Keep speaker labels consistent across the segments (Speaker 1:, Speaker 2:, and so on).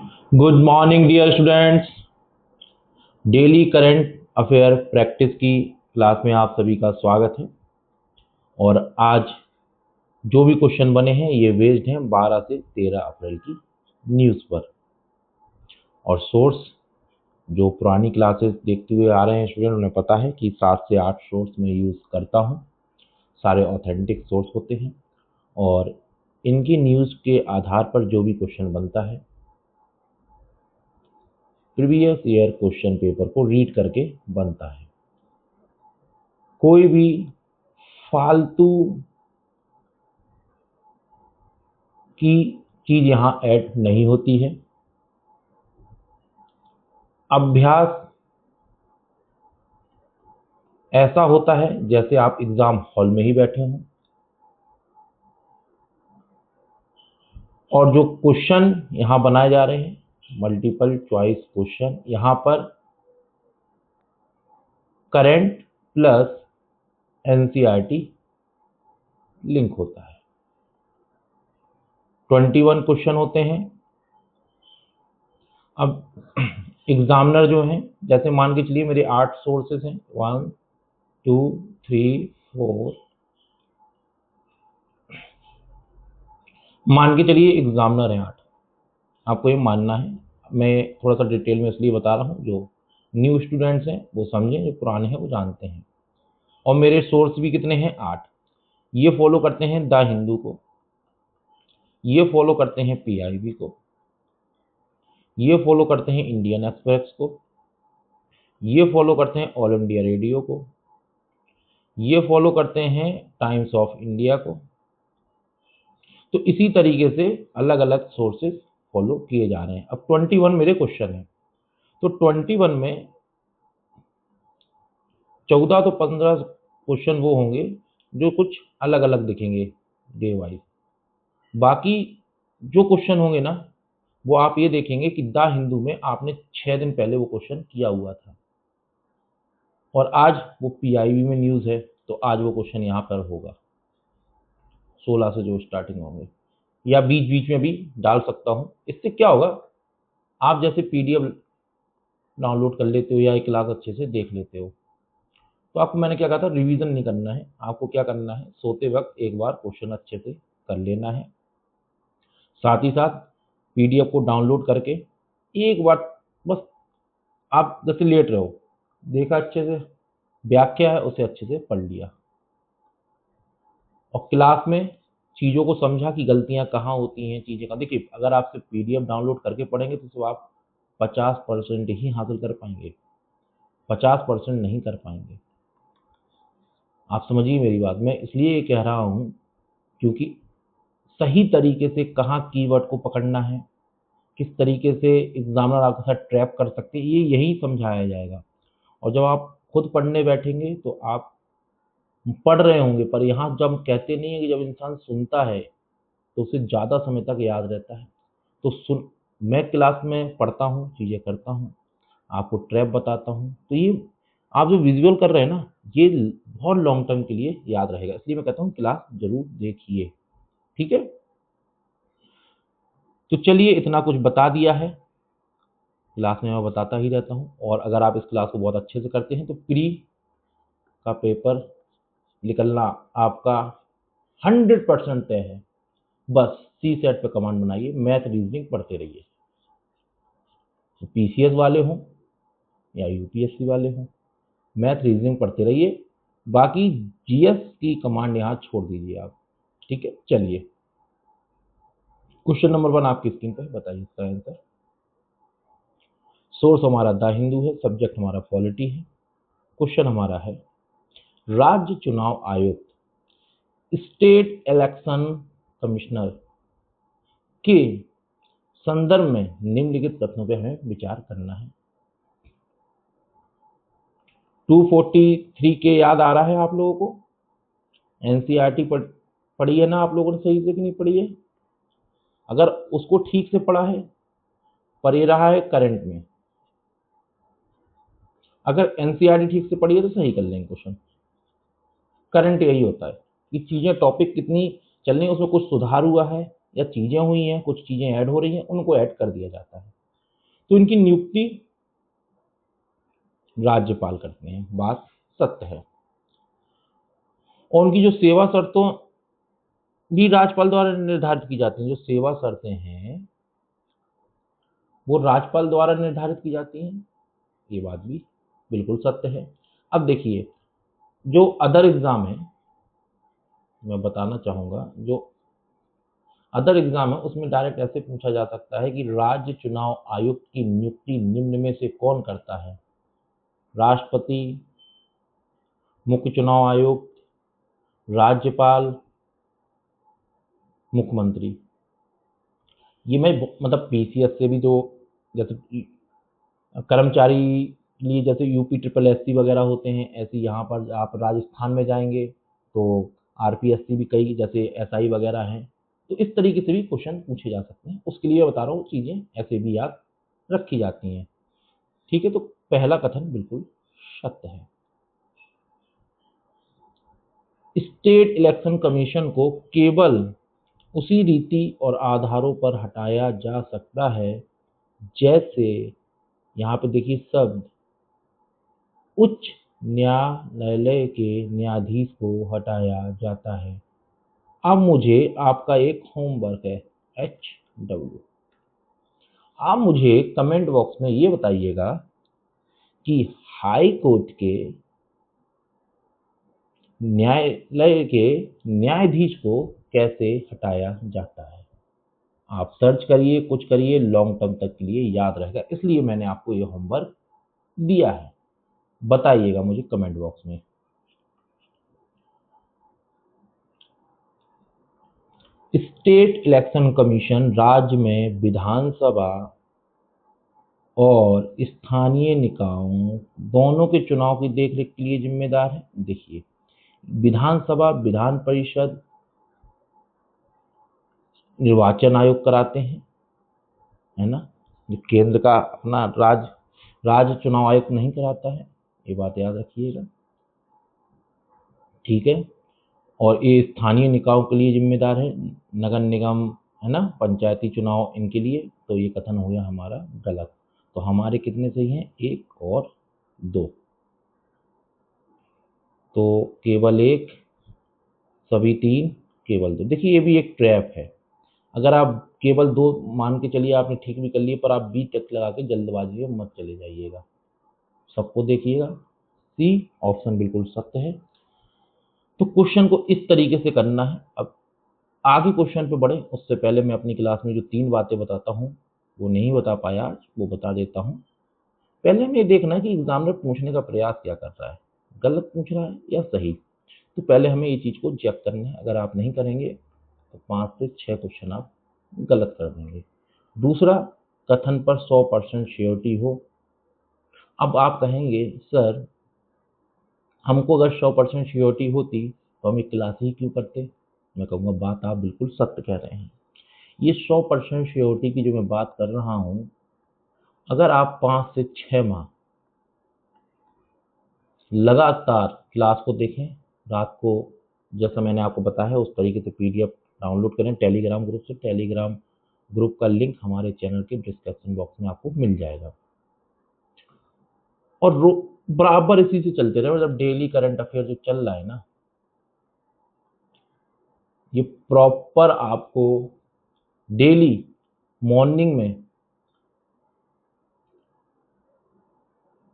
Speaker 1: Good morning dear students. Daily current affair practice की class में आप सभी का स्वागत है। और आज जो भी क्वेश्चन बने हैं ये बेस्ड हैं 12 से 13 अप्रैल की न्यूज़ पर। और सोर्स जो पुरानी क्लासेस देखते हुए आ रहे हैं स्टूडेंट, उन्हें पता है कि 7 से 8 सोर्स में यूज़ करता हूँ। सारे ऑथेंटिक सोर्स होते हैं और इनकी न्यूज़ के आधार पर जो भी क्वेश्चन बनता है प्रीवियस ईयर क्वेश्चन पेपर को रीड करके बनता है। कोई भी फालतू की चीज यहाँ ऐड नहीं होती है। अभ्यास ऐसा होता है जैसे आप एग्जाम हॉल में ही बैठे हों और जो क्वेश्चन यहाँ बनाए जा रहे हैं मल्टीपल चॉइस क्वेश्चन, यहाँ पर करंट प्लस एनसीईआरटी लिंक होता है। 21 क्वेश्चन होते हैं। अब एग्जामिनर जो है, जैसे मान के चलिए मेरे 8 सोर्सेस हैं, 1 2 3 4, मान के चलिए एग्जामिनर है 8। आपको ये मानना है। मैं थोड़ा सा डिटेल में इसलिए बता रहा हूँ, जो न्यू स्टूडेंट्स हैं वो समझें, जो पुराने हैं वो जानते हैं। और मेरे सोर्स भी कितने हैं? 8। ये फॉलो करते हैं द हिंदू को, ये फॉलो करते हैं पीआईबी को, ये फॉलो करते हैं इंडियन एक्सप्रेस को, ये फॉलो करते हैं ऑल इंडिया रेडियो को, ये फॉलो करते हैं टाइम्स ऑफ इंडिया को। तो इसी तरीके से अलग अलग सोर्सेस फॉलो किए जा रहे हैं। अब 21 मेरे क्वेश्चन हैं, तो 21 में 14 तो 15 क्वेश्चन वो होंगे जो कुछ अलग अलग दिखेंगे डे वाइज। बाकी जो क्वेश्चन होंगे ना, वो आप ये देखेंगे कि द हिंदू में आपने 6 दिन पहले वो क्वेश्चन किया हुआ था और आज वो पीआईबी में न्यूज़ है, तो आज वो क्वेश्चन यहाँ पर होगा 16 से जो स्टार्टिंग होंगे, या बीच बीच में भी डाल सकता हूँ। इससे क्या होगा, आप जैसे पीडीएफ डाउनलोड कर लेते हो या एक क्लास अच्छे से देख लेते हो, तो आपको मैंने क्या कहा था, रिवीजन नहीं करना है। आपको क्या करना है, सोते वक्त एक बार क्वेश्चन अच्छे से कर लेना है। साथ ही साथ पीडीएफ को डाउनलोड करके एक बार बस आप जैसे लेट रहे हो, देखा अच्छे से, व्याख्या है उसे अच्छे से पढ़ लिया और क्लास में चीज़ों को समझा कि गलतियां कहाँ होती हैं चीज़ें का। देखिए, अगर आप सिर्फ पीडीएफ डाउनलोड करके पढ़ेंगे तो सिर्फ आप 50% ही हासिल कर पाएंगे, 50% नहीं कर पाएंगे। आप समझिए मेरी बात। मैं इसलिए ये कह रहा हूँ क्योंकि सही तरीके से कहाँ कीवर्ड को पकड़ना है, किस तरीके से एग्जामिनर आपके साथ ट्रैप कर सकते हैं, ये यही समझाया जाएगा। और जब आप खुद पढ़ने बैठेंगे तो आप पढ़ रहे होंगे, पर यहाँ जब हम कहते नहीं है कि जब इंसान सुनता है तो उसे ज़्यादा समय तक याद रहता है। तो मैं क्लास में पढ़ता हूँ, चीज़ें करता हूँ, आपको ट्रैप बताता हूँ, तो ये आप जो विजुअल कर रहे हैं ना, ये बहुत लॉन्ग टर्म के लिए याद रहेगा। इसलिए मैं कहता हूँ क्लास जरूर देखिए, ठीक है। तो चलिए, इतना कुछ बता दिया है, क्लास में मैं बताता ही रहता हूँ। और अगर आप इस क्लास को बहुत अच्छे से करते हैं तो प्री का पेपर निकलना आपका 100% तय है। बस सी सेट पे कमांड बनाइए, मैथ रीजनिंग पढ़ते रहिए। तो पीसीएस वाले हों या यूपीएससी वाले हों, मैथ रीजनिंग पढ़ते रहिए। बाकी जीएस की कमांड यहाँ छोड़ दीजिए आप, ठीक है। चलिए, क्वेश्चन नंबर 1 आपकी स्क्रीन पर, बताइए इसका आंसर। सोर्स हमारा द हिंदू है, सब्जेक्ट हमारा पॉलिटी है। क्वेश्चन हमारा है, राज्य चुनाव आयुक्त स्टेट इलेक्शन कमिश्नर के संदर्भ में निम्नलिखित तथ्यों पर हमें विचार करना है। 243 के याद आ रहा है आप लोगों को? एनसीईआरटी पढ़ी है ना आप लोगों ने सही से कि नहीं पढ़ी है? अगर उसको ठीक से पढ़ा है, पर ये रहा है करंट में। अगर एनसीईआरटी ठीक से पढ़ी है तो सही कर लेंगे क्वेश्चन। करंट यही होता है कि चीजें, टॉपिक कितनी चल रही है, उसमें कुछ सुधार हुआ है या चीजें हुई हैं, कुछ चीजें ऐड हो रही हैं, उनको ऐड कर दिया जाता है। तो इनकी नियुक्ति राज्यपाल करते हैं, बात सत्य है। और उनकी जो सेवा शर्तों भी राज्यपाल द्वारा निर्धारित की जाती हैं, जो सेवा शर्तें हैं वो राज्यपाल द्वारा निर्धारित की जाती हैं, ये बात भी बिल्कुल सत्य है। अब देखिए, जो अदर एग्जाम है, मैं बताना चाहूंगा, जो अदर एग्जाम है उसमें डायरेक्ट ऐसे पूछा जा सकता है कि राज्य चुनाव आयुक्त की नियुक्ति निम्न में से कौन करता है? राष्ट्रपति, मुख्य चुनाव आयुक्त, राज्यपाल, मुख्यमंत्री। ये मैं मतलब पीसीएस से भी, जो जैसे कर्मचारी लिए जैसे यूपी ट्रिपल एससी वगैरह होते हैं, ऐसे यहाँ पर आप राजस्थान में जाएंगे तो आरपीएससी भी कई जैसे एसआई वगैरह हैं, तो इस तरीके से भी क्वेश्चन पूछे जा सकते हैं। उसके लिए बता रहा हूँ, चीज़ें ऐसे भी याद रखी जाती हैं। ठीक है, तो पहला कथन बिल्कुल सत्य है। स्टेट इलेक्शन कमीशन को केवल उसी रीति और आधारों पर हटाया जा सकता है जैसे, यहाँ पे देखिए शब्द, उच्च न्यायालय के न्यायाधीश को हटाया जाता है। अब मुझे आपका एक होमवर्क है, HW। आप मुझे कमेंट बॉक्स में ये बताइएगा कि हाई कोर्ट के न्यायालय के न्यायाधीश को कैसे हटाया जाता है। आप सर्च करिए, कुछ करिए, लॉन्ग टर्म तक के लिए याद रहेगा, इसलिए मैंने आपको ये होमवर्क दिया है। बताइएगा मुझे कमेंट बॉक्स में। स्टेट इलेक्शन कमीशन राज्य में विधानसभा और स्थानीय निकायों दोनों के चुनाव की देखरेख के लिए जिम्मेदार है। देखिए, विधानसभा विधान परिषद निर्वाचन आयोग कराते हैं, है ना, जो केंद्र का अपना राज्य चुनाव आयोग नहीं कराता है, ये बात याद रखिएगा। ठीक है, और ये स्थानीय निकायों के लिए जिम्मेदार है, नगर निगम, है ना, पंचायती चुनाव, इनके लिए। तो ये कथन हो गया हमारा गलत। तो हमारे कितने सही हैं? 1 और 2। तो केवल 1, सभी 3, केवल 2। देखिए, ये भी एक ट्रैप है। अगर आप केवल 2 मान के चलिए, आपने ठीक भी कर लिए, पर आप बी टेक लगा के जल्दबाजी में मत चले जाइएगा, सबको देखिएगा। सी ऑप्शन बिल्कुल सत्य है। तो क्वेश्चन को इस तरीके से करना है। अब आगे क्वेश्चन पे बढ़े उससे पहले मैं अपनी क्लास में जो 3 बातें बताता हूँ वो नहीं बता पाया आज, वो बता देता हूँ। पहले हमें देखना है कि एग्जामिनर पूछने का प्रयास क्या कर रहा है, गलत पूछ रहा है या सही। तो पहले हमें ये चीज़ को चेक करना है। अगर आप नहीं करेंगे तो 5 से 6 क्वेश्चन आप गलत कर देंगे। दूसरा, कथन पर 100% श्योरिटी हो। अब आप कहेंगे सर, हमको अगर 100% श्योरिटी होती तो हम एक क्लास ही क्यों करते? मैं कहूँगा बात आप बिल्कुल सत्य कह रहे हैं। ये 100% श्योरिटी की जो मैं बात कर रहा हूँ, अगर आप 5 से 6 माह लगातार क्लास को देखें, रात को जैसा मैंने आपको बताया उस तरीके से पीडीएफ डाउनलोड करें टेलीग्राम ग्रुप से। टेलीग्राम ग्रुप का लिंक हमारे चैनल के डिस्क्रिप्शन बॉक्स में आपको मिल जाएगा। और बराबर इसी से चलते रहे, मतलब डेली करंट अफेयर जो चल रहा है ना, ये प्रॉपर आपको डेली मॉर्निंग में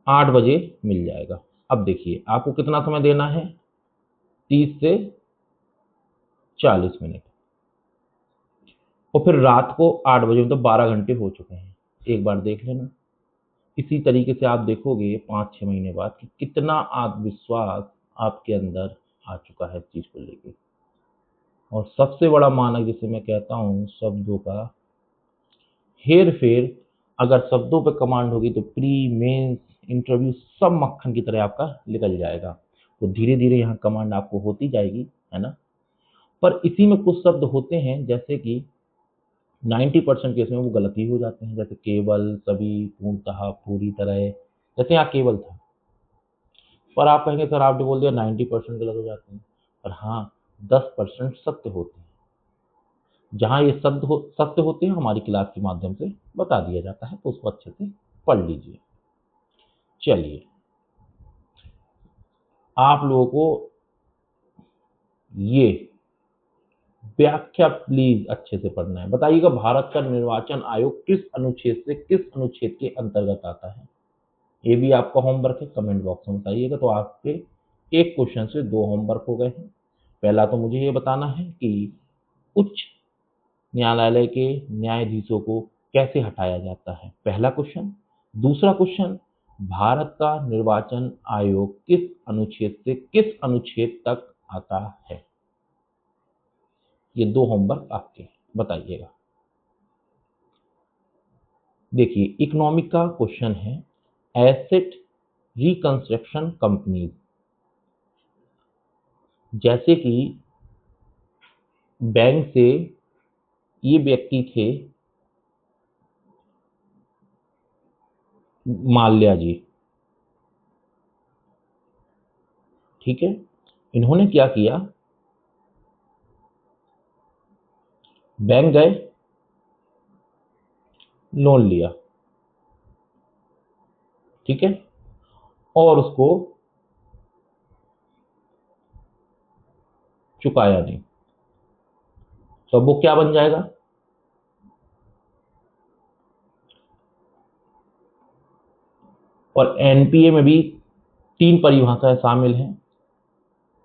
Speaker 1: 8 बजे मिल जाएगा। अब देखिए, आपको कितना समय देना है? 30 से 40 मिनट। और फिर रात को 8 बजे, मतलब 12 घंटे हो चुके हैं। एक बार देख लेना। इसी तरीके से आप देखोगे 5-6 महीने बाद कि कितना आत्मविश्वास आपके अंदर आ चुका है इस चीज़ को लेके। और सबसे बड़ा मानक जिसे मैं कहता हूँ, शब्दों का हेर फेर, अगर शब्दों पे कमांड होगी तो प्री मेंस इंटरव्यू सब मक्खन की तरह आपका निकल जाएगा। तो धीरे धीरे यहाँ कमांड आपको होती जाएगी, है ना। पर इसी में कुछ शब्द होते हैं जैसे कि 90% केस में वो गलत ही हो जाते हैं, जैसे केवल, सभी, पूर्णतः, पूरी तरह। जैसे यहाँ केवल था, पर आप कहेंगे सर आपने बोल दिया 90% गलत हो जाते हैं, पर हाँ 10% सत्य होते हैं। जहां ये सत्य होते हैं हमारी क्लास के माध्यम से बता दिया जाता है, तो उसको अच्छे से पढ़ लीजिए। चलिए, आप लोगों को ये व्याख्या प्लीज अच्छे से पढ़ना है। बताइएगा, भारत का निर्वाचन आयोग किस अनुच्छेद से किस अनुच्छेद के अंतर्गत आता है? ये भी आपका होमवर्क है, कमेंट बॉक्स में बताइएगा। तो आपके एक क्वेश्चन से 2 होमवर्क हो गए हैं। पहला तो मुझे ये बताना है कि उच्च न्यायालय के न्यायाधीशों को कैसे हटाया जाता है, पहला क्वेश्चन। दूसरा क्वेश्चन, भारत का निर्वाचन आयोग किस अनुच्छेद से किस अनुच्छेद तक आता है? ये 2 होमवर्क आपके, बताइएगा। देखिए, इकोनॉमिक का क्वेश्चन है, एसेट रिकंस्ट्रक्शन कंपनी, जैसे कि बैंक से ये व्यक्ति थे माल्या जी, ठीक है। इन्होंने क्या किया, बैंक गए, लोन लिया, ठीक है, और उसको चुकाया नहीं, तो अब वो क्या बन जाएगा? और एनपीए में भी 3 परिभाषाएं शामिल हैं,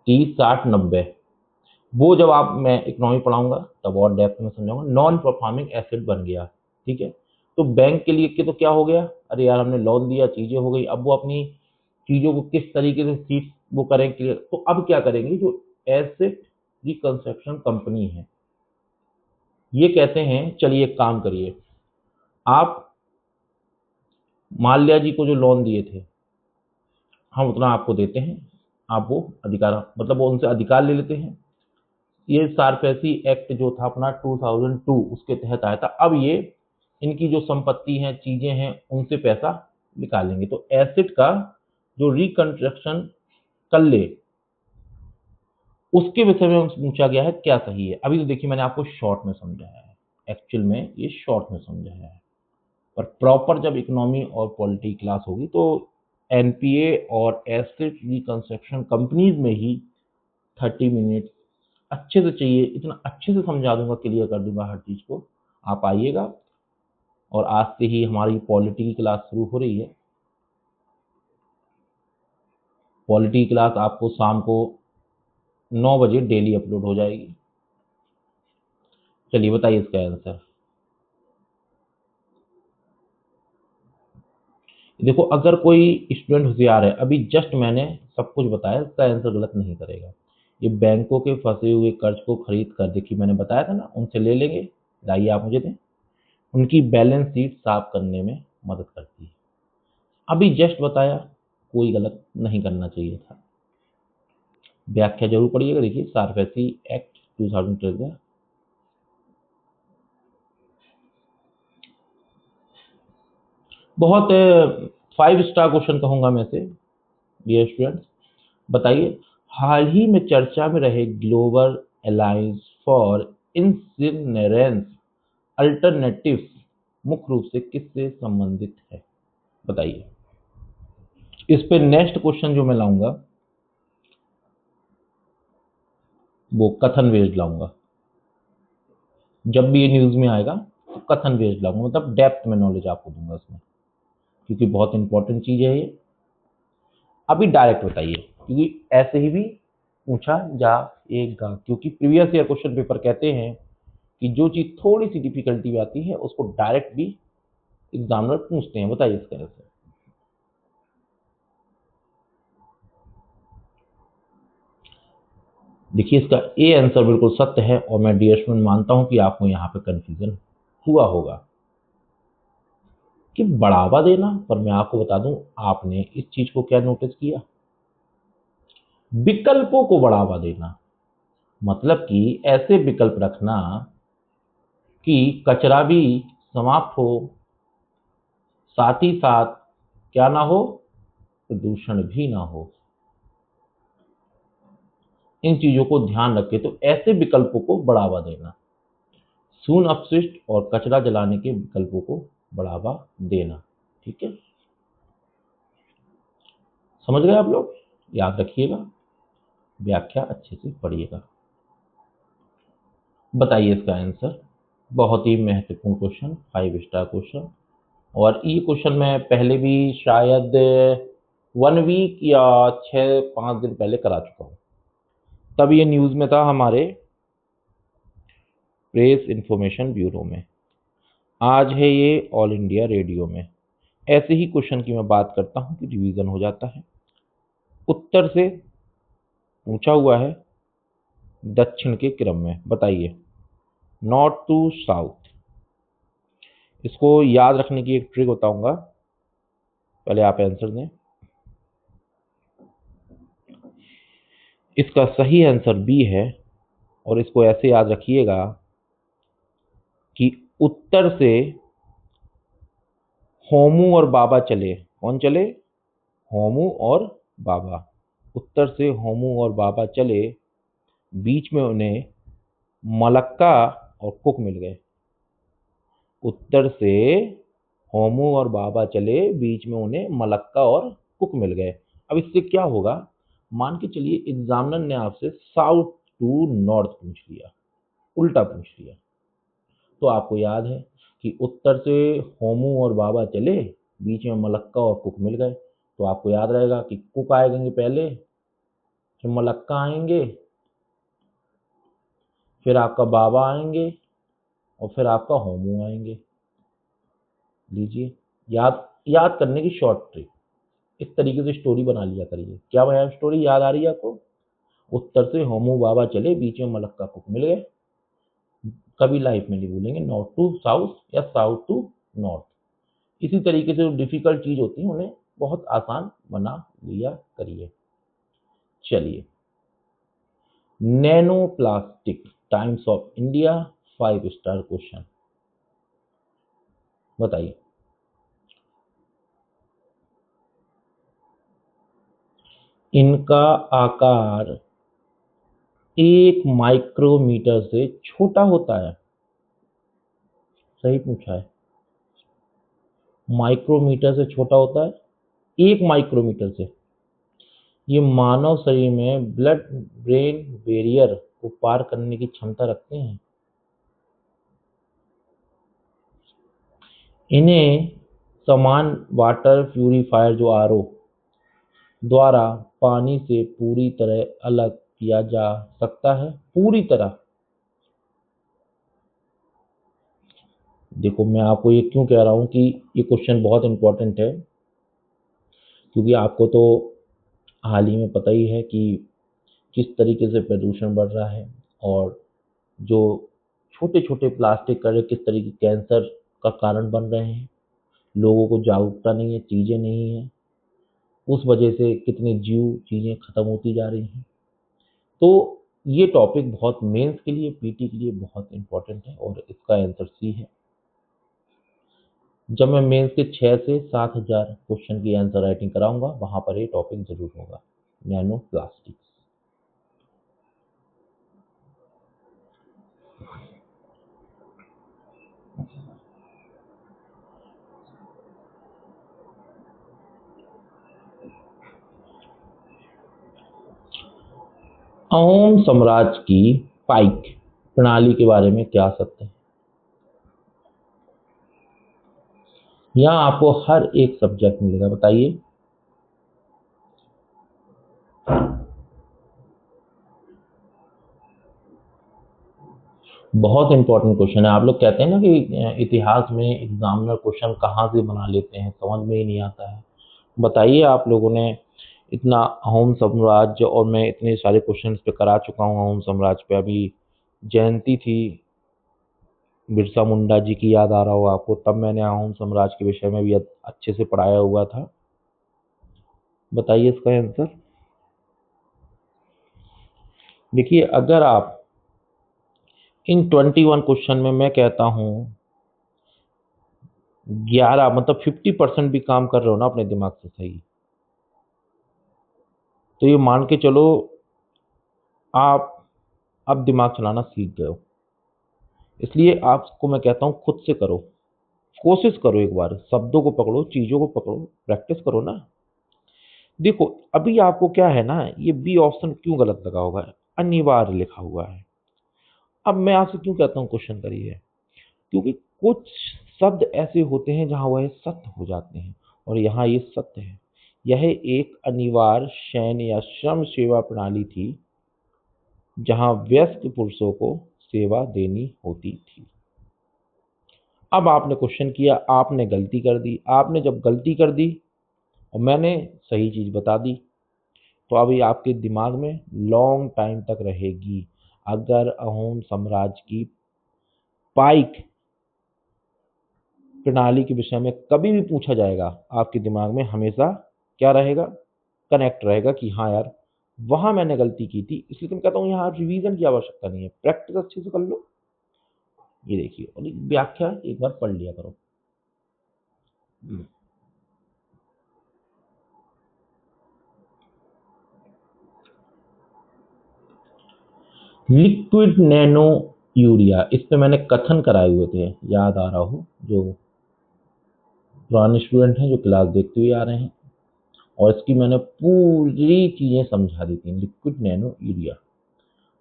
Speaker 1: 30, 60, 90। वो जब मैं इकोनॉमी पढ़ाऊंगा तब और डेप्थ में समझाऊंगा। नॉन परफॉर्मिंग एसेट बन गया, ठीक है। तो बैंक के लिए तो क्या हो गया, अरे यार हमने लोन दिया, चीजें हो गई, अब वो अपनी चीजों को किस तरीके से सीट वो करें क्लियर। तो अब क्या करेंगे, जो एसेट रिकंस्ट्रक्शन कंपनी है, ये कहते हैं चलिए एक काम करिए, आप माल्या जी को जो लोन दिए थे हम उतना आपको देते हैं, आप वो अधिकार, मतलब वो उनसे अधिकार ले लेते हैं। ये सारफेसी एक्ट जो था अपना 2002 उसके तहत आया था। अब ये इनकी जो संपत्ति है, चीजें हैं, उनसे पैसा निकालेंगे। तो एसेट का जो रिकंस्ट्रक्शन कर ले उसके विषय में पूछा गया है, क्या सही है। अभी तो देखिए मैंने आपको शॉर्ट में समझाया है, एक्चुअल में ये शॉर्ट में समझाया है, पर प्रॉपर जब इकोनॉमी और पॉलिटी क्लास होगी तो एनपीए और एसेट रिकंस्ट्रक्शन कंपनीज में ही 30 मिनट अच्छे से चाहिए, इतना अच्छे से समझा दूंगा, क्लियर कर दूंगा हर चीज को। आप आइएगा, और आज से ही हमारी पॉलिटी की क्लास शुरू हो रही है। पॉलिटी की क्लास आपको शाम को 9 बजे डेली अपलोड हो जाएगी। चलिए बताइए इसका आंसर। देखो, अगर कोई स्टूडेंट होशियार है, अभी जस्ट मैंने सब कुछ बताया, इसका आंसर गलत नहीं करेगा। ये बैंकों के फंसे हुए कर्ज को खरीद कर, देखिए मैंने बताया था ना, उनसे ले लेंगे, लाइए आप मुझे दें, उनकी बैलेंस शीट साफ करने में मदद करती है। अभी जस्ट बताया, कोई गलत नहीं करना चाहिए था। व्याख्या जरूर पढ़िएगा। देखिए, सारफेसी एक्ट 2012 बहुत 5 स्टार क्वेश्चन कहूंगा मैं से। डियर स्टूडेंट्स, बताइए, हाल ही में चर्चा में रहे ग्लोबल अलायंस फॉर इंसिनरेंस अल्टरनेटिव्स मुख्य रूप से किससे संबंधित है? बताइए। इस पे नेक्स्ट क्वेश्चन जो मैं लाऊंगा वो कथन बेस्ड लाऊंगा। जब भी ये न्यूज में आएगा तो कथन बेस्ड लाऊंगा, मतलब डेप्थ में नॉलेज आपको दूंगा इसमें, क्योंकि बहुत इंपॉर्टेंट चीज है ये। अभी डायरेक्ट बताइए, क्योंकि ऐसे ही भी पूछा जाएगा, क्योंकि प्रीवियस ईयर क्वेश्चन पेपर कहते हैं कि जो चीज थोड़ी सी डिफिकल्टी में आती है उसको डायरेक्ट भी एग्जामिनर पूछते हैं। बताइए इसका आंसर। देखिए, इसका ए आंसर बिल्कुल सत्य है, और मैं डियर स्टूडेंट मानता हूं कि आपको यहाँ पे कंफ्यूजन हुआ होगा कि बढ़ावा देना, पर मैं आपको बता दूं, आपने इस चीज को क्या नोटिस किया, विकल्पों को बढ़ावा देना, मतलब कि ऐसे विकल्प रखना कि कचरा भी समाप्त हो, साथ ही साथ क्या ना हो, प्रदूषण भी ना हो। इन चीजों को ध्यान रखें, तो ऐसे विकल्पों को बढ़ावा देना। शून्य अपशिष्ट और कचरा जलाने के विकल्पों को बढ़ावा देना। ठीक है, समझ गए आप लोग? याद रखिएगा, व्याख्या अच्छे से पढ़िएगा। बताइए इसका आंसर। बहुत ही महत्वपूर्ण क्वेश्चन, 5 स्टार क्वेश्चन। और ये क्वेश्चन मैं पहले भी शायद 1 वीक या 6-5 दिन पहले करा चुका हूँ। तब ये न्यूज़ में था हमारे प्रेस इंफॉर्मेशन ब्यूरो में। आज है ये ऑल इंडिया रेडियो में। ऐसे ही क्वेश्चन की मैं बात करता हूँ कि रिवीजन हो जाता है। उत्तर से पूछा हुआ है दक्षिण के क्रम में। बताइए, नॉर्थ टू साउथ। इसको याद रखने की एक ट्रिक बताऊंगा, पहले आप आंसर दें। इसका सही आंसर बी है। और इसको ऐसे याद रखिएगा कि उत्तर से होमू और बाबा चले। कौन चले? होमू और बाबा। उत्तर से होमू और बाबा चले, बीच में उन्हें मलक्का और कुक मिल गए। उत्तर से होमू और बाबा चले, बीच में उन्हें मलक्का और कुक मिल गए। अब इससे क्या होगा? मान के चलिए एग्जामिनर ने आपसे साउथ टू नॉर्थ पूछ लिया, उल्टा पूछ लिया, तो आपको याद है कि उत्तर से होमू और बाबा चले, बीच में मलक्का और कुक मिल गए, तो आपको याद रहेगा कि कुक आएंगे पहले, फिर मलक्का आएंगे, फिर आपका बाबा आएंगे, और फिर आपका होमू आएंगे। लीजिए, याद याद करने की शॉर्ट ट्रिक। इस तरीके से स्टोरी बना लिया करिए। क्या बना स्टोरी? याद आ रही है आपको? उत्तर से होमू बाबा चले, बीच में मलक्का कुक मिल गए। कभी लाइफ में नहीं भूलेंगे, नॉर्थ टू साउथ या साउथ टू नॉर्थ। इसी तरीके से जो डिफिकल्ट चीज होती है उन्हें बहुत आसान बना लिया करिए। चलिए, nano plastic, times of India, 5 star question. बताइए, इनका आकार 1 माइक्रोमीटर से छोटा होता है। सही पूछा है, माइक्रोमीटर से छोटा होता है, 1 माइक्रोमीटर से। ये मानव शरीर में ब्लड ब्रेन बैरियर को पार करने की क्षमता रखते हैं। इन्हें समान वाटर प्यूरिफायर जो आरओ द्वारा पानी से पूरी तरह अलग किया जा सकता है। पूरी तरह। देखो, मैं आपको ये क्यों कह रहा हूं कि ये क्वेश्चन बहुत इंपॉर्टेंट है, क्योंकि आपको तो हाल ही में पता ही है कि किस तरीके से प्रदूषण बढ़ रहा है, और जो छोटे छोटे प्लास्टिक कण किस तरीके कैंसर का कारण बन रहे हैं। लोगों को जागरूकता नहीं है, चीज़ें नहीं है, उस वजह से कितनी जीव चीज़ें खत्म होती जा रही हैं। तो ये टॉपिक बहुत मेंस के लिए, पीटी के लिए बहुत इंपॉर्टेंट है, और इसका आंसर सी है। जब मैं मेंस के 6 से 7 हज़ार क्वेश्चन की आंसर राइटिंग कराऊंगा, वहां पर ये टॉपिक जरूर होगा, नैनो प्लास्टिक्स। अहोम साम्राज्य की पाइक प्रणाली के बारे में क्या सत्य है? यहाँ आपको हर एक सब्जेक्ट मिलेगा। बताइए, बहुत इंपॉर्टेंट क्वेश्चन है। आप लोग कहते हैं ना कि इतिहास में एग्जामिनर क्वेश्चन कहाँ से बना लेते हैं, समझ में ही नहीं आता है। बताइए, आप लोगों ने इतना अहोम साम्राज्य, और मैं इतने सारे क्वेश्चन पे करा चुका हूँ अहोम साम्राज्य पे। अभी जयंती थी बिरसा मुंडा जी की, याद आ रहा हो आपको, तब मैंने अहोम साम्राज्य के विषय में भी अच्छे से पढ़ाया हुआ था। बताइए इसका आंसर। देखिए, अगर आप इन 21 क्वेश्चन में, मैं कहता हूँ 11 मतलब 50% भी काम कर रहे हो ना अपने दिमाग से सही, तो ये मान के चलो आप अब दिमाग चलाना सीख गए हो। इसलिए आपको मैं कहता हूँ खुद से करो, कोशिश करो, एक बार शब्दों को पकड़ो, चीज़ों को पकड़ो, प्रैक्टिस करो ना। देखो अभी आपको क्या है ना, ये बी ऑप्शन क्यों गलत लगा हुआ है, अनिवार्य लिखा हुआ है। अब मैं आपसे क्यों कहता हूँ क्वेश्चन करिए, क्योंकि कुछ शब्द ऐसे होते हैं जहाँ वह सत्य हो जाते हैं, और यहाँ ये सत्य है। यह एक अनिवार्य सैन्य या श्रम सेवा प्रणाली थी जहाँ वयस्क पुरुषों को सेवा देनी होती थी। अब आपने क्वेश्चन किया, आपने गलती कर दी, आपने जब गलती कर दी और मैंने सही चीज बता दी, तो अभी आपके दिमाग में लॉन्ग टाइम तक रहेगी। अगर अहोम साम्राज्य की पाइक प्रणाली के विषय में कभी भी पूछा जाएगा, आपके दिमाग में हमेशा क्या रहेगा, कनेक्ट रहेगा कि हाँ यार वहां मैंने गलती की थी। इसलिए तो मैं कहता हूँ यहाँ रिवीजन की आवश्यकता नहीं है, प्रैक्टिस अच्छे से कर लो। ये देखिए, और व्याख्या एक बार पढ़ लिया करो। लिक्विड नैनो यूरिया, इस पे मैंने कथन कराए हुए थे, याद आ रहा हो, जो पुराने स्टूडेंट हैं जो क्लास देखते हुए आ रहे हैं, और इसकी मैंने पूरी चीजें समझा दी थी, लिक्विड नैनो यूरिया।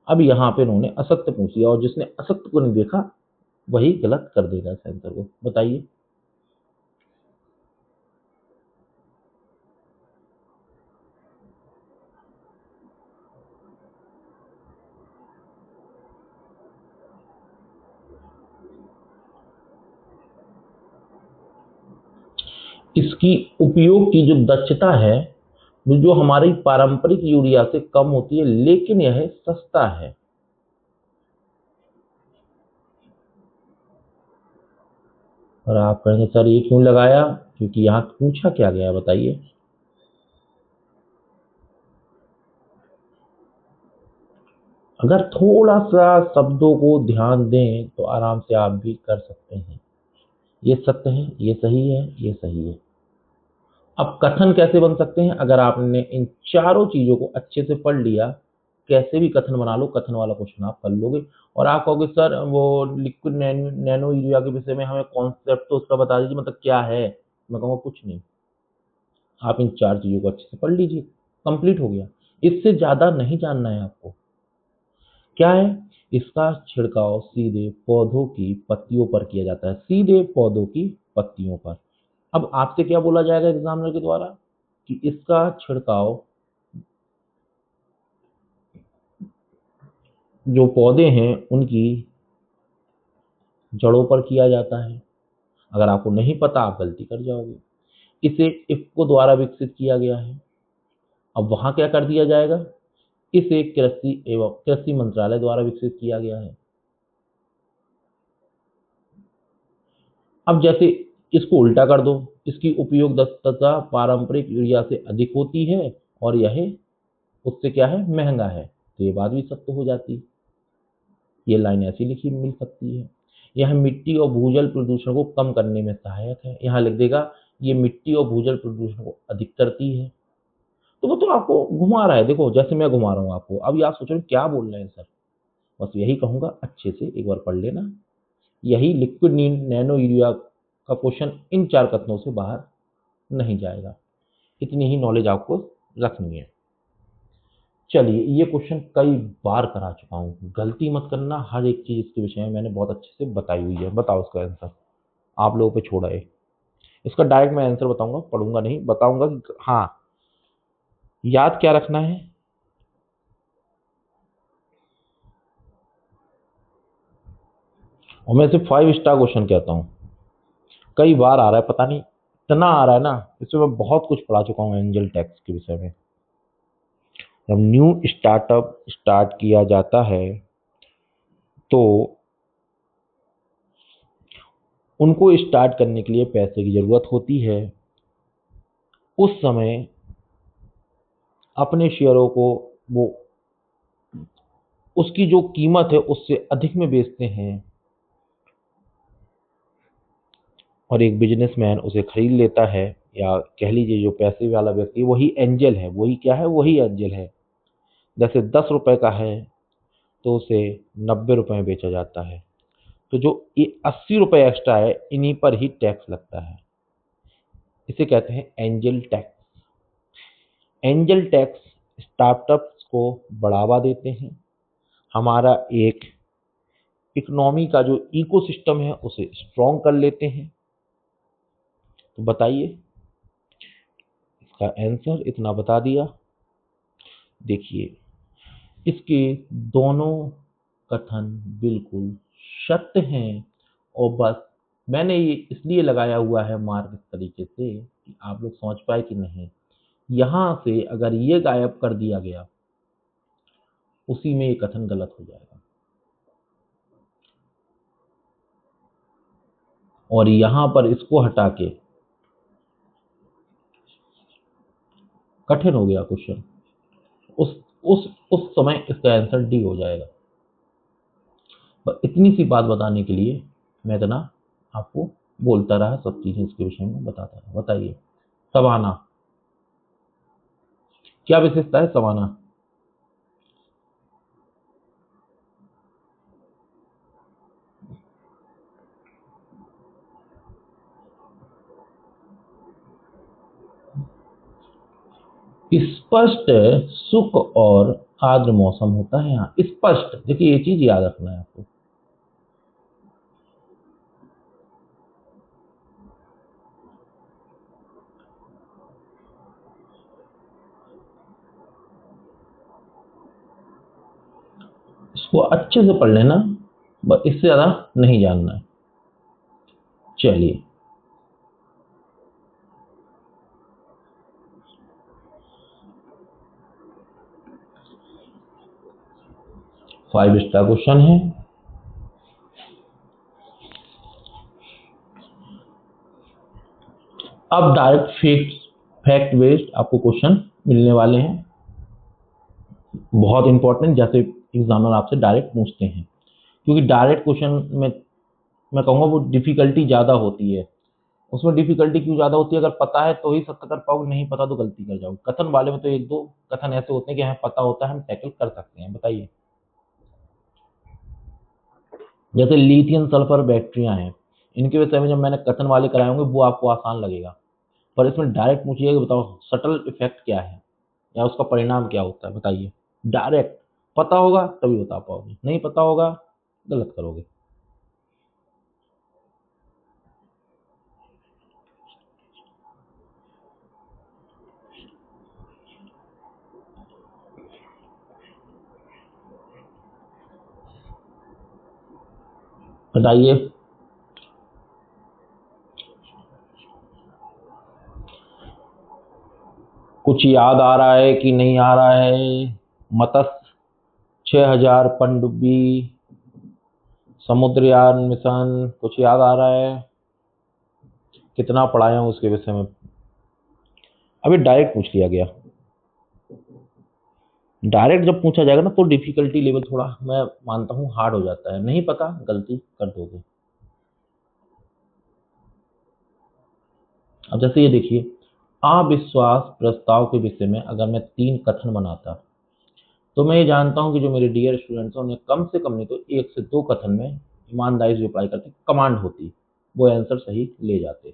Speaker 1: अब यहाँ पे उन्होंने असत्य पूछ लिया, और जिसने असत्य को नहीं देखा वही गलत कर देगा इस आंसर को। बताइए। इसकी उपयोग की जो दक्षता है वो जो हमारी पारंपरिक यूरिया से कम होती है, लेकिन यह सस्ता है। और आप कहेंगे सर ये क्यों लगाया, क्योंकि यहाँ पूछा क्या गया, बताइए। अगर थोड़ा सा शब्दों को ध्यान दें तो आराम से आप भी कर सकते हैं। ये सत्य है, ये सही है, ये सही है। अब कथन कैसे बन सकते हैं, अगर आपने इन चारों चीजों को अच्छे से पढ़ लिया, कैसे भी कथन बना लो, कथन वाला क्वेश्चन आप कर लोगे। और आप कहोगे सर वो लिक्विड नैनो यूरिया के विषय में हमें कॉन्सेप्ट तो उसका बता दीजिए, मतलब क्या है। मैं कहूँगा कुछ नहीं, आप इन चार चीजों को अच्छे से पढ़ लीजिए, कंप्लीट हो गया। इससे ज्यादा नहीं जानना है आपको। क्या है, इसका छिड़काव सीधे पौधों की पत्तियों पर किया जाता है, सीधे पौधों की पत्तियों पर। अब आपसे क्या बोला जाएगा एग्जामिनर के द्वारा, कि इसका छिड़काव जो पौधे हैं उनकी जड़ों पर किया जाता है। अगर आपको नहीं पता आप गलती कर जाओगे। इसे इफ्को द्वारा विकसित किया गया है। अब वहां क्या कर दिया जाएगा, इसे कृषि एवं कृषि मंत्रालय द्वारा विकसित किया गया है। अब जैसे इसको उल्टा कर दो, इसकी उपयोगदत्ता पारंपरिक यूरिया से अधिक होती है और यह उससे क्या है, महंगा है, तो ये बात भी सत्य हो जाती। ये लाइन ऐसी लिखी मिल सकती है। यह मिट्टी और भूजल प्रदूषण को कम करने में सहायक है, यहाँ लिख देगा ये मिट्टी और भूजल प्रदूषण को अधिक करती है। तो वो तो आपको घुमा रहा है, देखो जैसे मैं घुमा रहा हूँ आपको। अब आप सोच रहे हो क्या बोल रहे हैं सर, बस यही कहूंगा अच्छे से एक बार पढ़ लेना। यही लिक्विड नैनो यूरिया का क्वेश्चन इन चार कथनों से बाहर नहीं जाएगा। इतनी ही नॉलेज आपको रखनी है। चलिए, ये क्वेश्चन कई बार करा चुका हूँ, गलती मत करना। हर एक चीज इसके विषय में मैंने बहुत अच्छे से बताई हुई है। बताओ इसका आंसर, आप लोगों पे छोड़ा है। इसका डायरेक्ट मैं आंसर बताऊंगा, पढ़ूंगा नहीं, बताऊंगा कि हाँ याद क्या रखना है। और मैं इसे 5 स्टार क्वेश्चन कहता हूँ। कई बार आ रहा है, पता नहीं इतना आ रहा है ना, इसमें मैं बहुत कुछ पढ़ा चुका हूँ एंजल टैक्स के विषय में। जब न्यू स्टार्टअप स्टार्ट किया जाता है तो उनको स्टार्ट करने के लिए पैसे की जरूरत होती है। उस समय अपने शेयरों को वो उसकी जो कीमत है उससे अधिक में बेचते हैं, और एक बिजनेसमैन उसे खरीद लेता है, या कह लीजिए जो पैसे वाला व्यक्ति है वही एंजल है। वही क्या है, वही एंजल है। जैसे 10 रुपए का है तो उसे 90 रुपए में बेचा जाता है। तो जो ये 80 रुपये एक्स्ट्रा है इन्हीं पर ही टैक्स लगता है। इसे कहते हैं angel tax. Angel tax startups को बढ़ावा देते हैं, हमारा एक इकोनॉमी का जो इकोसिस्टम है उसे स्ट्रॉन्ग कर लेते हैं। तो बताइए इसका आंसर, इतना बता दिया। देखिए इसके दोनों कथन बिल्कुल सत्य हैं, और बस मैंने ये इसलिए लगाया हुआ है मार्क इस तरीके से कि आप लोग समझ पाए कि नहीं। यहां से अगर ये गायब कर दिया गया उसी में ये कथन गलत हो जाएगा, और यहां पर इसको हटा के कठिन हो गया क्वेश्चन, उस समय इसका आंसर डी हो जाएगा। पर इतनी सी बात बताने के लिए मैं इतना आपको बोलता रहा, सब चीजें इसके विषय में बताता रहा। बताइए सवाना क्या विशेषता है? सवाना स्पष्ट, सुख और आर्द्र मौसम होता है। यहाँ स्पष्ट, देखिए ये चीज याद रखना है आपको। इसको अच्छे से पढ़ लेना, बस इससे ज्यादा नहीं जानना है। चलिए 5 स्टार क्वेश्चन है। अब डायरेक्ट फैक्ट बेस्ड आपको क्वेश्चन मिलने वाले हैं, बहुत इंपॉर्टेंट, जैसे एग्जामिनर आपसे डायरेक्ट पूछते हैं। क्योंकि डायरेक्ट क्वेश्चन में मैं कहूँगा वो डिफिकल्टी ज़्यादा होती है। उसमें डिफिकल्टी क्यों ज़्यादा होती है? अगर पता है तो ही सत्य कर पाओगे, नहीं पता तो गलती कर जाओगे। कथन वाले में तो एक दो कथन ऐसे होते हैं कि हमें पता होता है, हम टैकल कर सकते हैं। बताइए जैसे लिथियम सल्फर बैटरियां हैं, इनके विषय में जब मैंने कथन वाले कराए होंगे वो आपको आसान लगेगा, पर इसमें डायरेक्ट पूछिएगा कि बताओ सटल इफेक्ट क्या है या उसका परिणाम क्या होता है। बताइए डायरेक्ट पता होगा तभी बता पाओगे, नहीं पता होगा गलत करोगे। बताइए कुछ याद आ रहा है कि नहीं आ रहा है? मत्स्य 6000 पनडुब्बी, समुद्रयान मिशन, कुछ याद आ रहा है? कितना पढ़ाया हूँ उसके विषय में? अभी डायरेक्ट पूछ लिया गया। डायरेक्ट जब पूछा जाएगा ना तो डिफिकल्टी लेवल थोड़ा मैं मानता हूँ हार्ड हो जाता है, नहीं पता गलती कर दोगे। अब जैसे ये देखिए, अविश्वास प्रस्ताव के विषय में अगर मैं 3 कथन बनाता तो मैं ये जानता हूँ कि जो मेरे डियर स्टूडेंट्स हैं उन्हें कम से कम नहीं तो 1 से 2 कथन में ईमानदारी से रिप्लाई करते, कमांड होती, वो आंसर सही ले जाते।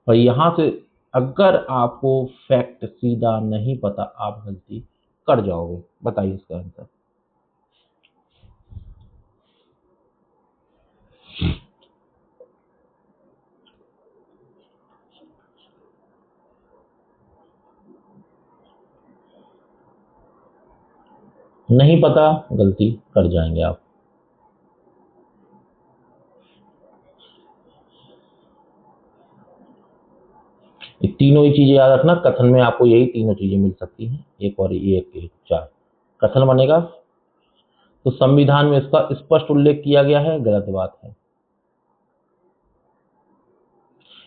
Speaker 1: और यहाँ से अगर आपको फैक्ट सीधा नहीं पता आप गलती कर जाओगे। बताइए इसका आंसर। नहीं पता गलती कर जाएंगे आप। ये तीनों ही चीजें याद रखना, कथन में आपको यही तीनों चीजें मिल सकती हैं, एक और एक 4 कथन बनेगा। तो संविधान में इसका स्पष्ट उल्लेख किया गया है, गलत बात है।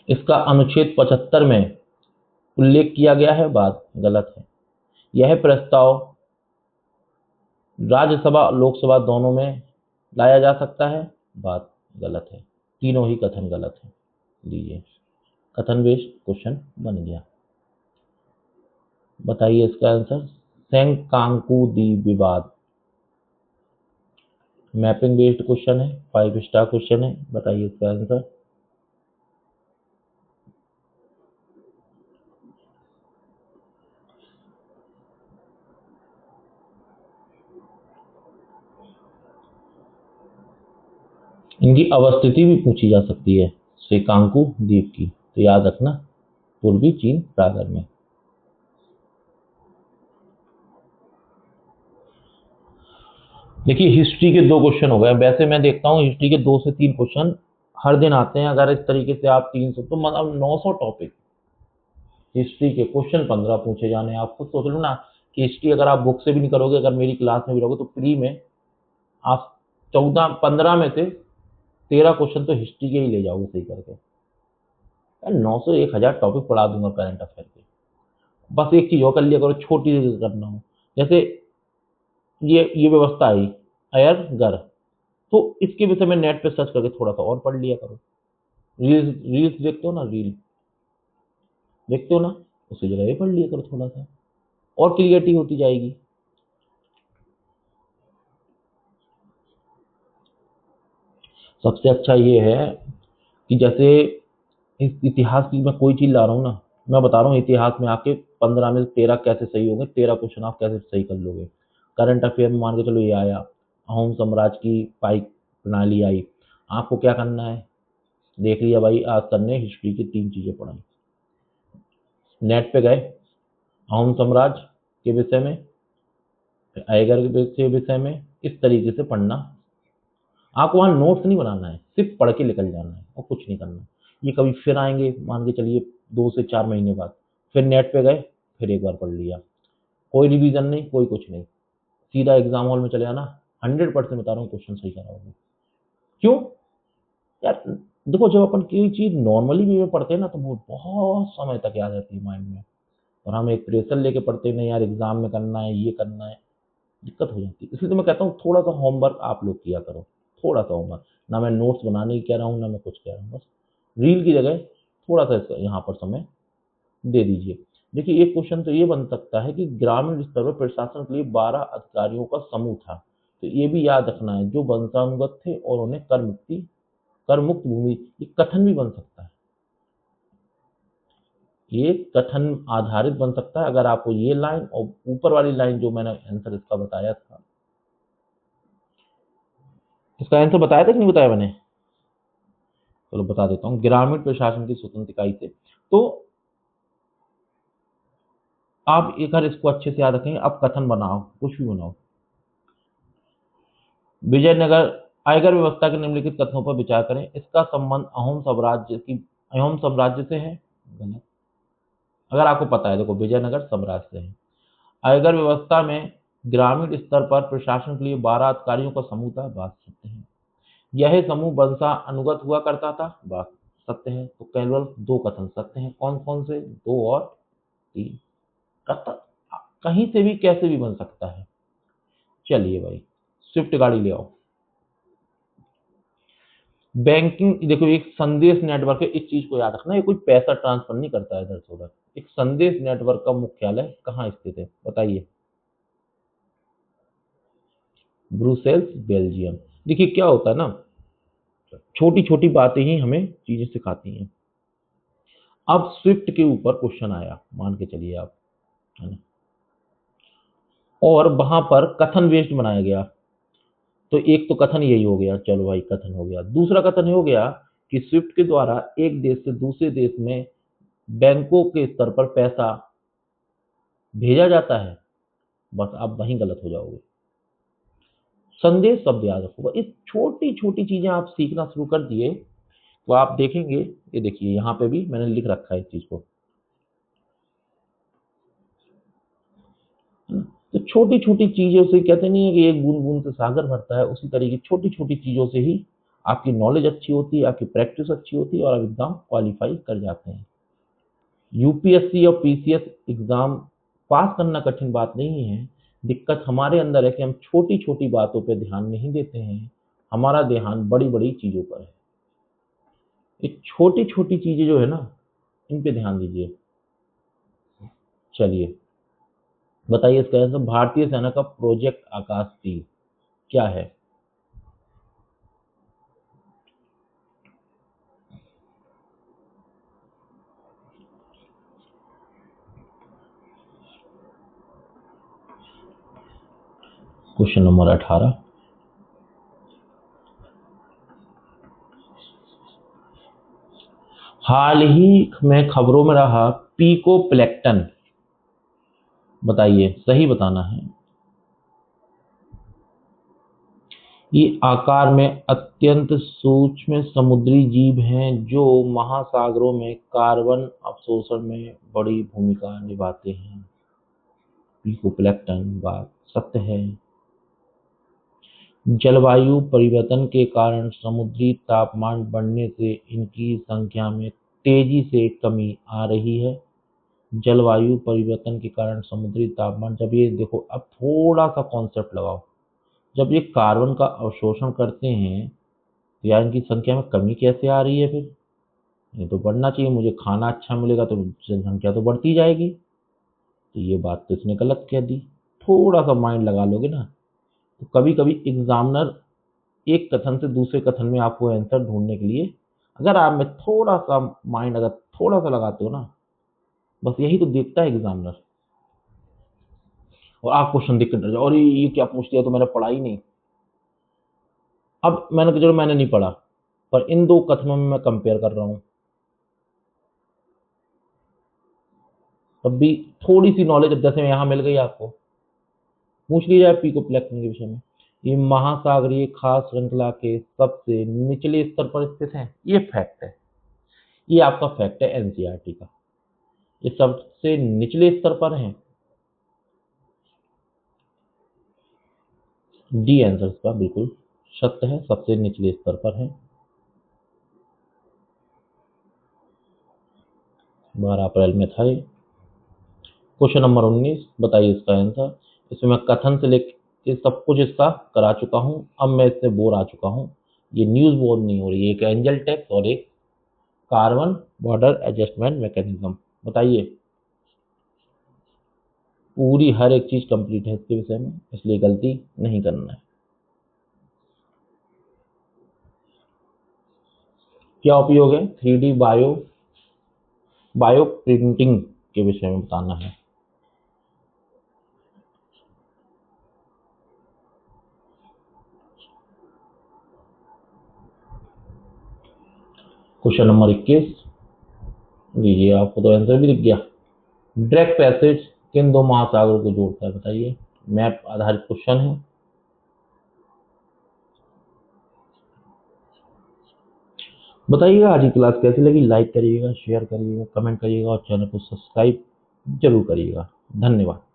Speaker 1: इसका अनुच्छेद 75 में उल्लेख किया गया है, बात गलत है। यह प्रस्ताव राज्यसभा लोकसभा दोनों में लाया जा सकता है, बात गलत है। तीनों ही कथन गलत है। लीजिए कथन बेस्ड क्वेश्चन बन गया। बताइए इसका आंसर। सेंकांकू द्वीप विवाद मैपिंग बेस्ड क्वेश्चन है, 5 स्टार क्वेश्चन है, बताइए इसका आंसर। इनकी अवस्थिति भी पूछी जा सकती है, श्रीकांकु द्वीप की, तो याद रखना पूर्वी चीन सागर में। देखिए हिस्ट्री के 2 क्वेश्चन हो गए। वैसे मैं देखता हूँ हिस्ट्री के 2 से 3 क्वेश्चन हर दिन आते हैं। अगर इस तरीके से आप 300 तो मतलब 900 टॉपिक हिस्ट्री के क्वेश्चन 15 पूछे जाने। आप खुद सोच लो ना कि हिस्ट्री अगर आप बुक से भी नहीं करोगे, अगर मेरी क्लास में भी रहोगे, तो प्री में आप 14-15 में से 13 क्वेश्चन तो हिस्ट्री के ही ले जाओगे सही करके। 900 1000 टॉपिक पढ़ा दूंगा करंट अफेयर के। बस एक चीज और कर लिया करो, छोटी सी करना हो। जैसे ये व्यवस्था आई अयर घर, तो इसके विषय में नेट पे सर्च करके थोड़ा सा और पढ़ लिया करो। रील्स रील्स देखते हो ना, रील देखते हो ना, उसी जगह ये पढ़ लिया करो थोड़ा सा, और क्लियरिटी होती जाएगी। सबसे अच्छा ये है कि जैसे इस इतिहास की मैं कोई चीज ला रहा हूँ ना, मैं बता रहा हूँ इतिहास में आपके 15 में से 13 कैसे सही होंगे, 13 क्वेश्चन आप कैसे सही कर लोगे। करंट अफेयर में मान के चलो ये आया, अहोम साम्राज्य की पाइक प्रणाली आई, आपको क्या करना है, देख लिया भाई आज सर ने हिस्ट्री की 3 चीजें पढ़ाई, नेट पे गए, अहोम साम्राज्य के विषय में, अयगर के विषय में, इस तरीके से पढ़ना। आपको वहां नोट्स नहीं बनाना है, सिर्फ पढ़ के निकल जाना है और कुछ नहीं करना। ये कभी फिर आएंगे, मान के चलिए 2 से 4 महीने बाद, फिर नेट पे गए, फिर एक बार पढ़ लिया, कोई रिवीजन नहीं, कोई कुछ नहीं, सीधा एग्जाम हॉल में चले जाना। 100% बता रहा हूँ क्वेश्चन सही कराओगे। क्यों यार, देखो जब अपन कोई चीज नॉर्मली वे में पढ़ते हैं ना, तो वो बहुत समय तक याद रहती है माइंड में, और हम एक प्रेशर लेके पढ़ते हैं, नहीं यार एग्जाम में करना है, ये करना है, दिक्कत हो जाती है। इसलिए तो मैं कहता हूँ थोड़ा सा होमवर्क आप लोग किया करो, थोड़ा सा होमवर्क। ना मैं नोट्स बनाने की कह रहा हूँ, ना मैं कुछ कह रहा हूँ, बस रील की जगह थोड़ा सा इसका यहाँ पर समय दे दीजिए। देखिए एक क्वेश्चन तो ये बन सकता है कि ग्रामीण स्तर पर प्रशासन के लिए 12 अधिकारियों का समूह था, तो ये भी याद रखना है, जो वंशानुगत थे और उन्हें कर मुक्त भूमि, ये कथन भी बन सकता है, ये कथन आधारित बन सकता है। अगर आपको ये लाइन और ऊपर वाली लाइन जो मैंने आंसर इसका बताया था, इसका आंसर बताया था कि नहीं बताया मैंने, चलो बता देता हूँ। ग्रामीण प्रशासन की स्वतंत्र इकाई से, तो आप एक बार इसको अच्छे से याद रखेंगे। अब कथन बनाओ, कुछ भी बनाओ, विजयनगर आयकर व्यवस्था के निम्नलिखित कथनों पर विचार करें, इसका संबंध अहोम साम्राज्य से है। गलत। अगर आपको पता है, देखो विजयनगर साम्राज्य से है। आयकर व्यवस्था में ग्रामीण स्तर पर प्रशासन के लिए 12 अधिकारियों का समूह था, बात सत्य है। यह समूह वंशानुगत हुआ करता था, बात सत्य है। तो केवल 2 कथन सत्य हैं। कौन कौन से? 2 और 3 कथन कहीं से भी कैसे भी बन सकता है। चलिए भाई, स्विफ्ट गाड़ी ले आओ। बैंकिंग, देखो एक संदेश नेटवर्क है, इस चीज को याद रखना, ये कोई पैसा ट्रांसफर नहीं करता है इधर से उधर। एक संदेश नेटवर्क का मुख्यालय कहाँ स्थित है, बताइए। Brussels, Belgium. देखिए क्या होता है ना, छोटी छोटी बातें ही हमें चीजें सिखाती हैं। अब स्विफ्ट के ऊपर क्वेश्चन आया, मान के चलिए आप, है ना, और वहां पर कथन बेस्ड बनाया गया, तो एक तो कथन यही हो गया, चलो भाई कथन हो गया। दूसरा कथन हो गया कि स्विफ्ट के द्वारा एक देश से दूसरे देश में बैंकों के स्तर पर पैसा भेजा जाता है, बस आप वहीं गलत हो जाओगे। संदेश शब्द याद रखोगा, इस छोटी छोटी चीजें आप सीखना शुरू कर दिए तो आप देखेंगे। ये देखिए यहाँ पे भी मैंने लिख रखा है इस चीज को, है ना। तो छोटी छोटी चीजों से, कहते नहीं है कि एक बूंद बूंद से सागर भरता है, उसी तरीके छोटी छोटी चीजों से ही आपकी नॉलेज अच्छी होती है, आपकी प्रैक्टिस अच्छी होती है, और आप एग्जाम क्वालिफाई कर जाते हैं। यूपीएससी और पीसीएस एग्जाम पास करना कठिन बात नहीं है। दिक्कत हमारे अंदर है कि हम छोटी छोटी बातों पे ध्यान नहीं देते हैं, हमारा ध्यान बड़ी बड़ी चीजों पर है। ये छोटी छोटी चीजें जो है ना, इन पे ध्यान दीजिए। चलिए बताइए इसका आंसर। भारतीय सेना का प्रोजेक्ट आकाश 3 क्या है? क्वेश्चन नंबर 18, हाल ही में खबरों में रहा पिकोप्लेक्टन, बताइए, सही बताना है। ये आकार में अत्यंत सूक्ष्म समुद्री जीव हैं जो महासागरों में कार्बन अवशोषण में बड़ी भूमिका निभाते हैं। पिकोप्लेक्टन, बात सत्य है। जलवायु परिवर्तन के कारण समुद्री तापमान बढ़ने से इनकी संख्या में तेजी से कमी आ रही है। जलवायु परिवर्तन के कारण समुद्री तापमान, जब ये देखो, अब थोड़ा सा कॉन्सेप्ट लगाओ, जब ये कार्बन का अवशोषण करते हैं तो यार इनकी संख्या में कमी कैसे आ रही है? फिर ये तो बढ़ना चाहिए, मुझे खाना अच्छा मिलेगा तो जनसंख्या तो बढ़ती जाएगी। तो ये बात तो इसने गलत कह दी। थोड़ा सा माइंड लगा लोगे ना, तो कभी कभी एग्जामिनर एक कथन से दूसरे कथन में आपको आंसर ढूंढने के लिए, अगर आप में थोड़ा सा माइंड अगर थोड़ा सा लगाते हो ना, बस यही तो देखता है एग्जामिनर। और आप क्वेश्चन देख कर डर जाओ, और ये क्या पूछ दिया, तो मैंने पढ़ा ही नहीं। अब मैंने तो, चलो मैंने नहीं पढ़ा, पर इन दो कथनों में मैं कंपेयर कर रहा हूं, तब भी थोड़ी सी नॉलेज अब जैसे यहां मिल गई आपको। पूछ ली जाए पिकोप्लेक्टन के विषय में, ये महासागरीय खाद्य श्रृंखला के सबसे निचले स्तर पर स्थित है, ये फैक्ट है। ये आपका फैक्ट है एनसीईआरटी का, ये सबसे निचले स्तर पर है। डी आंसर इसका बिल्कुल सत्य है, सबसे निचले स्तर पर है। 12 अप्रैल में था ये। क्वेश्चन नंबर 19, बताइए इसका आंसर। इसमें मैं कथन से लेकर सब कुछ इसका करा चुका हूं, अब मैं इससे बोर आ चुका हूं। ये न्यूज बोर नहीं हो रही है, एक एंजल टैक्स और एक कार्बन बॉर्डर एडजस्टमेंट मैकेनिज्म। बताइए, पूरी हर एक चीज कंप्लीट है इसके विषय में, इसलिए गलती नहीं करना है। क्या उपयोग है? 3D बायो प्रिंटिंग के विषय में बताना है। क्वेश्चन नंबर 21, लीजिए, आपको तो आंसर भी दिख गया। ड्रैक पैसेज किन दो महासागरों को जोड़ता है? बताइए, मैप आधारित क्वेश्चन है। बताइएगा आज की क्लास कैसी लगी, लाइक करिएगा, शेयर करिएगा, कमेंट करिएगा और चैनल को सब्सक्राइब जरूर करिएगा। धन्यवाद।